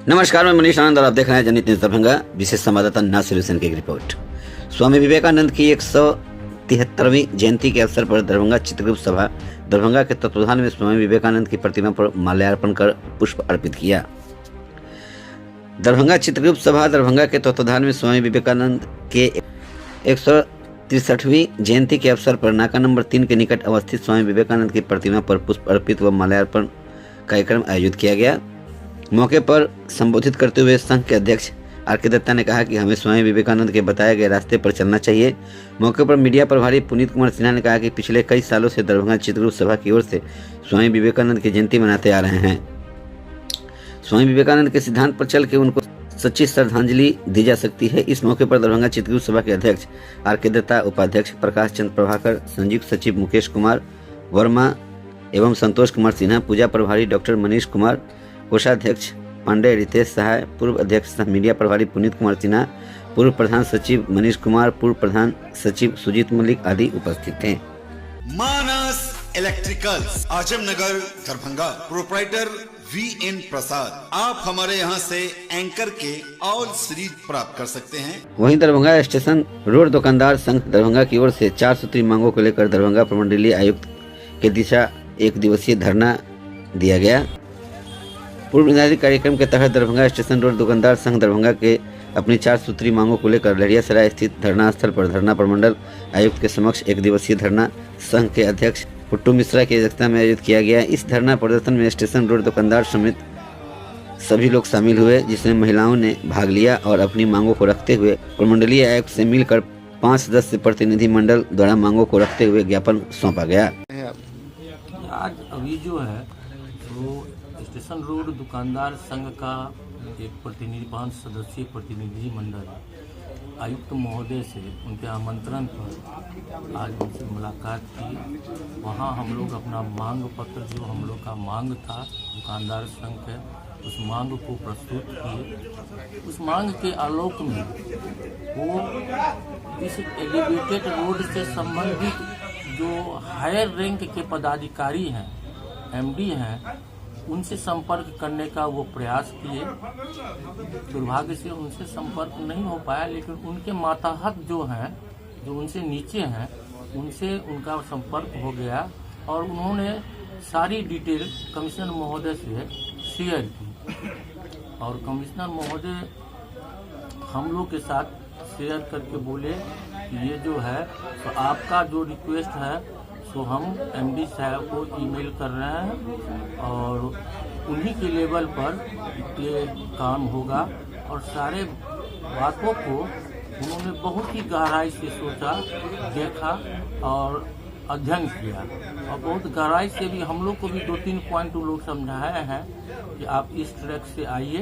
नमस्कार, मैं मनीष आनंद और आप देख रहे हैं जनहित न्यूज दरभंगा। विशेष संवाददाता नासिर हुसैन की एक रिपोर्ट। स्वामी विवेकानंद की 173वीं जयंती के अवसर पर दरभंगा चित्रगुप्त सभा दरभंगा के तत्वाधान में स्वामी विवेकानंद की प्रतिमा पर माल्यार्पण कर पुष्प अर्पित किया। दरभंगा चित्रगुप्त सभा दरभंगा के तत्वाधान में स्वामी विवेकानंद के 163वीं जयंती के अवसर पर नाका नंबर 3 के निकट अवस्थित स्वामी विवेकानंद की प्रतिमा पर पुष्प अर्पित व माल्यार्पण कार्यक्रम आयोजित किया गया। मौके पर संबोधित करते हुए संघ के अध्यक्ष आर.के. दत्ता ने कहा कि हमें स्वामी विवेकानंद के बताए गए रास्ते पर चलना चाहिए। मौके पर मीडिया प्रभारी पुनीत कुमार सिन्हा ने कहा कि पिछले कई सालों से दरभंगा चित्रगुप्त सभा की ओर से स्वामी विवेकानंद की जयंती मनाते आ रहे हैं। स्वामी विवेकानंद के सिद्धांत पर चल के उनको सच्ची श्रद्धांजलि दी जा सकती है। इस मौके पर दरभंगा चित्रगुप्त सभा के अध्यक्ष आर.के. दत्ता, उपाध्यक्ष प्रकाश चंद्र प्रभाकर, संयुक्त सचिव मुकेश कुमार वर्मा एवं संतोष कुमार सिन्हा, पूजा प्रभारी डॉक्टर मनीष कुमार, कोषाध्यक्ष पांडे रितेश सहाय, पूर्व अध्यक्ष सह मीडिया प्रभारी पुनीत कुमार सिन्हा, पूर्व प्रधान सचिव मनीष कुमार, पूर्व प्रधान सचिव सुजीत मलिक आदि उपस्थित थे। मानस electricals, Azamnagar, Darbhanga. Proprietor VN. प्रसाद। आप हमारे यहाँ से एंकर के ऑल सीरीज प्राप्त कर सकते हैं। वहीं दरभंगा स्टेशन रोड दुकानदार संघ दरभंगा की ओर से 4 सूत्री मांगों को लेकर दरभंगा प्रमंडलीय आयुक्त के दिशा 1 दिवसीय धरना दिया गया। पूर्व निर्धारित कार्यक्रम के तहत दरभंगा स्टेशन रोड दुकानदार संघ दरभंगा के अपनी 4 सूत्री मांगों को लेकर लहरियासराय स्थित धरना स्थल पर धरना प्रमंडल आयुक्त के समक्ष 1 दिवसीय धरना संघ के अध्यक्ष पुट्टू मिश्रा की अध्यक्षता में आयोजित किया गया। इस धरना प्रदर्शन में स्टेशन रोड दुकानदार समेत सभी लोग शामिल हुए, जिसमें महिलाओं ने भाग लिया और अपनी मांगों को रखते हुए प्रमंडलीय आयुक्त से मिलकर 5 सदस्य प्रतिनिधि मंडल द्वारा मांगों को रखते हुए ज्ञापन सौंपा गया। आज अभी जो है वो स्टेशन रोड दुकानदार संघ का एक प्रतिनिधि 5 सदस्यीय प्रतिनिधि मंडल आयुक्त महोदय से उनके आमंत्रण पर आज उनसे मुलाकात की। वहाँ हम लोग अपना मांग पत्र, जो हम लोग का मांग था दुकानदार संघ के, उस मांग को प्रस्तुत किए। उस मांग के आलोक में वो इस एलिवेटेड रोड से संबंधित जो हायर रैंक के पदाधिकारी हैं, एमडी हैं, उनसे संपर्क करने का वो प्रयास किए। दुर्भाग्य से उनसे संपर्क नहीं हो पाया, लेकिन उनके माताहत जो हैं, जो उनसे नीचे हैं, उनसे उनका संपर्क हो गया और उन्होंने सारी डिटेल कमिश्नर महोदय से शेयर की। और कमिश्नर महोदय हम लोग के साथ शेयर करके बोले कि ये जो है तो आपका जो रिक्वेस्ट है तो हम एमडी साहब को ईमेल कर रहे हैं और उन्हीं के लेवल पर ये काम होगा। और सारे बातों को उन्होंने बहुत ही गहराई से सोचा, देखा और अध्ययन किया। और बहुत गहराई से भी हम लोग को भी 2-3 पॉइंट लोग समझाए हैं कि आप इस ट्रैक से आइए,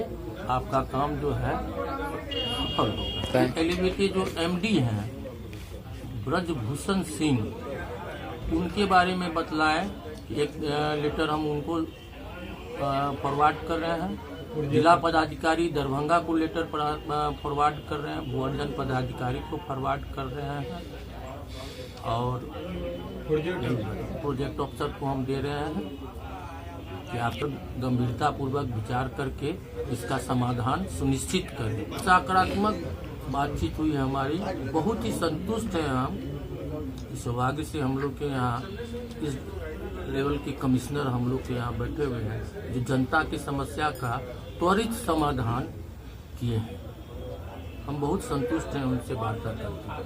आपका काम जो है सफल होगा। एलिवेटेड के जो एमडी हैं ब्रजभूषण सिंह, उनके बारे में बतलाएं। एक लेटर हम उनको फॉरवर्ड कर रहे हैं। जिला पदाधिकारी दरभंगा को लेटर फॉरवर्ड कर रहे हैं, भुवनजन पदाधिकारी को फॉरवर्ड कर रहे हैं और प्रोजेक्ट ऑफिसर को हम दे रहे हैं कि आप गंभीरतापूर्वक विचार करके इसका समाधान सुनिश्चित करें। सकारात्मक बातचीत हुई हमारी, बहुत ही संतुष्ट हैं हम। सौभाग्य से हम लोग के यहाँ इस लेवल के कमिश्नर हम लोग के यहाँ बैठे हुए हैं, जो जनता की समस्या का त्वरित समाधान किए हैं। हम बहुत संतुष्ट हैं उनसे वार्ता करके।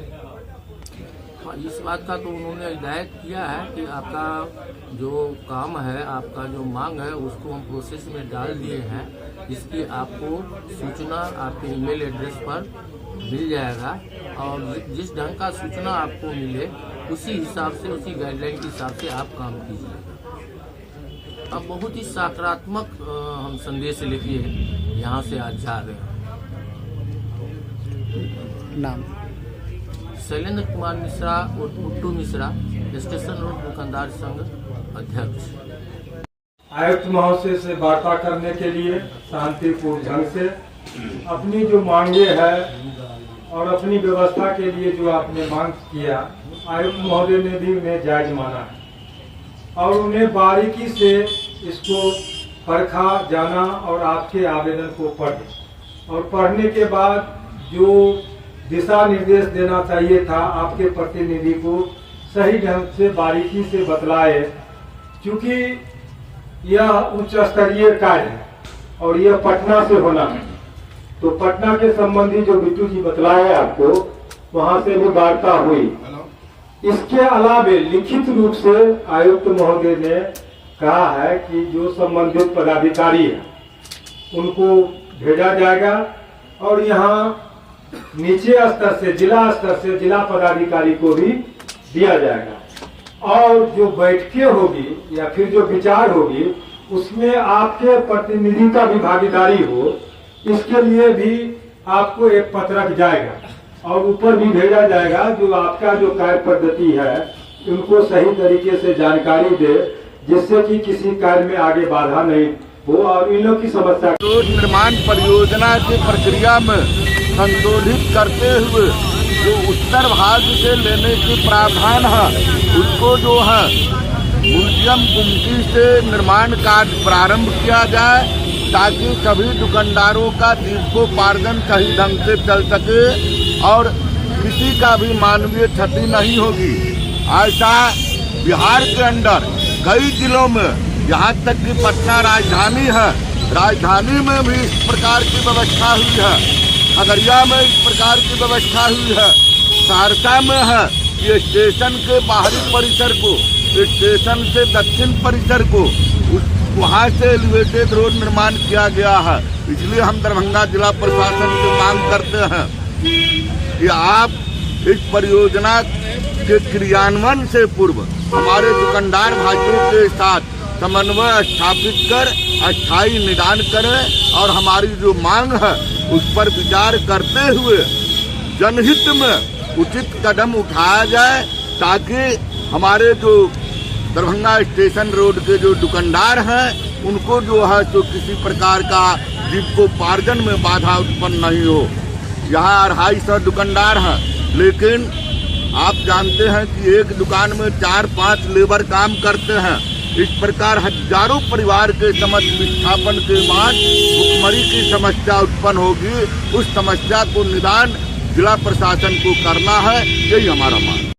इस बात का तो उन्होंने हिदायत किया है कि आपका जो काम है, आपका जो मांग है, उसको हम प्रोसेस में डाल दिए हैं। इसकी आपको सूचना आपके ईमेल एड्रेस पर मिल जाएगा और जिस ढंग का सूचना आपको मिले उसी हिसाब से, उसी गाइडलाइन के हिसाब से आप काम कीजिए। अब बहुत ही सकारात्मक हम संदेश लेके यहाँ से आज जा रहे हैं। नाम शैलेंद्र कुमार मिश्रा और पुट्टू मिश्रा, स्टेशन रोड दुकानदार संघ अध्यक्ष। आयुक्त महोदय से वार्ता करने के लिए शांतिपूर्ण ढंग से अपनी जो मांगे है और अपनी व्यवस्था के लिए जो आपने मांग किया, आयुक्त महोदय ने भी उन्हें जायज माना है और उन्हें बारीकी से इसको परखा जाना और आपके आवेदन को पढ़े और पढ़ने के बाद जो दिशा निर्देश देना चाहिए था आपके प्रतिनिधि को सही ढंग से बारीकी से बतलाए। क्योंकि यह उच्च स्तरीय कार्य है और यह पटना से होना है, तो पटना के संबंधी जो बिट्टू जी बतलाए आपको, वहां से भी वार्ता हुई। इसके अलावे लिखित रूप से आयुक्त महोदय ने कहा है कि जो संबंधित पदाधिकारी है उनको भेजा जाएगा और यहाँ नीचे स्तर से जिला पदाधिकारी को भी दिया जाएगा और जो बैठकें होगी या फिर जो विचार होगी उसमें आपके प्रतिनिधि का भी भागीदारी हो, इसके लिए भी आपको एक पत्रक जाएगा और ऊपर भी भेजा जाएगा जो आपका जो कार्य पद्धति है उनको सही तरीके से जानकारी दे, जिससे कि किसी कार्य में आगे बाधा नहीं हो और इन लोग की समस्या तो निर्माण परियोजना की प्रक्रिया में संशोधित करते हुए जो उत्तर भाग से लेने के प्रावधान है उसको जो है म्यूजियम गुमटी से निर्माण कार्य प्रारंभ किया जाए, ताकि सभी दुकानदारों का जीविकोपार्जन सही ढंग से चल सके और किसी का भी मानवीय क्षति नहीं होगी। ऐसा बिहार के अंदर कई जिलों में, यहाँ तक कि पटना राजधानी है, राजधानी में भी इस प्रकार की व्यवस्था हुई है, खगड़िया में इस प्रकार की व्यवस्था हुई है, सहरसा में है। ये स्टेशन के बाहरी परिसर को, स्टेशन से दक्षिण परिसर को वहाँ से एलिवेटेड रोड निर्माण किया गया है। इसलिए हम दरभंगा जिला प्रशासन से मांग करते हैं कि आप इस परियोजना के क्रियान्वयन से पूर्व हमारे दुकानदार भाइयों के साथ समन्वय स्थापित कर अस्थायी निदान करें और हमारी जो मांग है उस पर विचार करते हुए जनहित में उचित कदम उठाया जाए, ताकि हमारे जो दरभंगा स्टेशन रोड के जो दुकानदार हैं उनको जो है तो किसी प्रकार का जीविकोपार्जन में बाधा उत्पन्न नहीं हो। यहाँ 250 दुकानदार हैं, लेकिन आप जानते हैं कि एक दुकान में 4-5 लेबर काम करते हैं। इस प्रकार हजारों परिवार के समस्त विस्थापन के बाद भुखमरी की समस्या उत्पन्न होगी। उस समस्या को निदान जिला प्रशासन को करना है, यही हमारा मांग।